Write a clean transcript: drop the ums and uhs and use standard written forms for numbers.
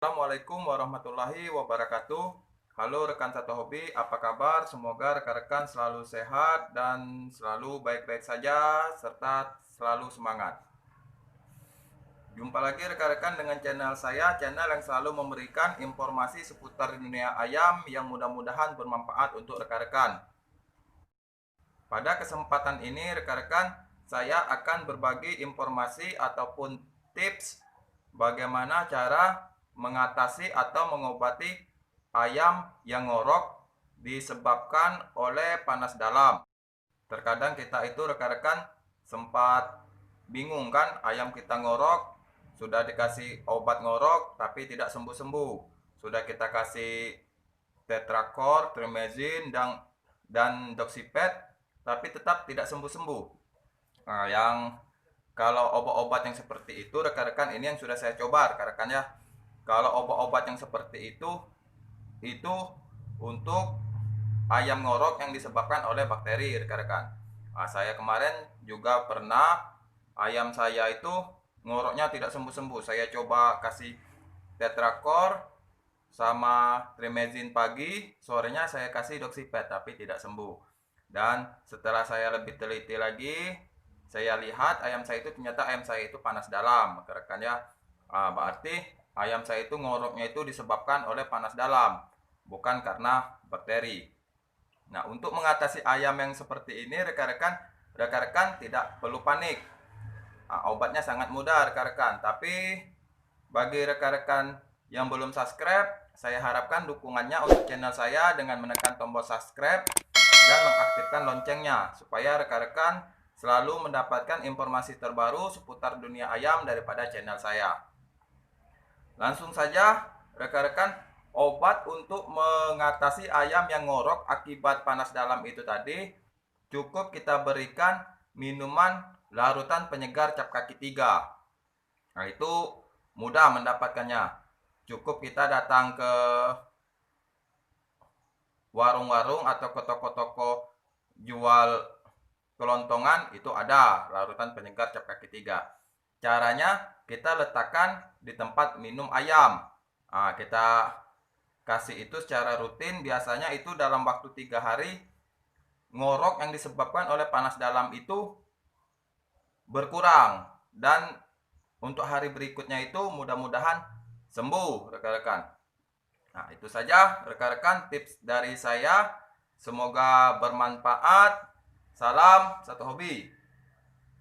Assalamualaikum warahmatullahi wabarakatuh. Halo rekan satu hobi, apa kabar? Semoga rekan-rekan selalu sehat dan selalu baik-baik saja serta selalu semangat. Jumpa lagi rekan-rekan dengan channel saya, channel yang selalu memberikan informasi seputar dunia ayam yang mudah-mudahan bermanfaat untuk rekan-rekan. Pada kesempatan ini rekan-rekan, saya akan berbagi informasi ataupun tips bagaimana cara mengatasi atau mengobati ayam yang ngorok disebabkan oleh panas dalam. Terkadang kita itu rekan-rekan sempat bingung kan, ayam kita ngorok, sudah dikasih obat ngorok tapi tidak sembuh-sembuh. Sudah kita kasih Tetracore, Trimezin dan Doxypet tapi tetap tidak sembuh-sembuh. Nah, yang kalau obat-obat yang seperti itu rekan-rekan ini yang sudah saya coba rekan-rekan ya. Kalau obat-obat yang seperti itu untuk ayam ngorok yang disebabkan oleh bakteri rekan-rekan. Nah, saya kemarin juga pernah ayam saya itu ngoroknya tidak sembuh-sembuh. Saya coba kasih Tetracore sama Trimezin pagi, sorenya saya kasih Doxypet tapi tidak sembuh. Dan setelah saya lebih teliti lagi, saya lihat ayam saya itu ternyata ayam saya itu panas dalam rekan ya. Berarti ayam saya itu ngoroknya itu disebabkan oleh panas dalam, bukan karena bakteri. Nah, untuk mengatasi ayam yang seperti ini rekan-rekan tidak perlu panik. Obatnya sangat mudah rekan-rekan, tapi bagi rekan-rekan yang belum subscribe, saya harapkan dukungannya untuk channel saya dengan menekan tombol subscribe dan mengaktifkan loncengnya supaya rekan-rekan selalu mendapatkan informasi terbaru seputar dunia ayam daripada channel saya. Langsung saja rekan-rekan, obat untuk mengatasi ayam yang ngorok akibat panas dalam itu tadi cukup kita berikan minuman larutan penyegar cap kaki 3. Nah, itu mudah mendapatkannya. Cukup kita datang ke warung-warung atau ke toko-toko jual kelontongan, itu ada larutan penyegar cap kaki 3. Caranya kita letakkan di tempat minum ayam. Nah, kita kasih itu secara rutin, biasanya itu dalam waktu 3 hari ngorok yang disebabkan oleh panas dalam itu berkurang, dan untuk hari berikutnya itu mudah-mudahan sembuh rekan-rekan. Nah, itu saja rekan-rekan tips dari saya. Semoga bermanfaat. Salam satu hobi.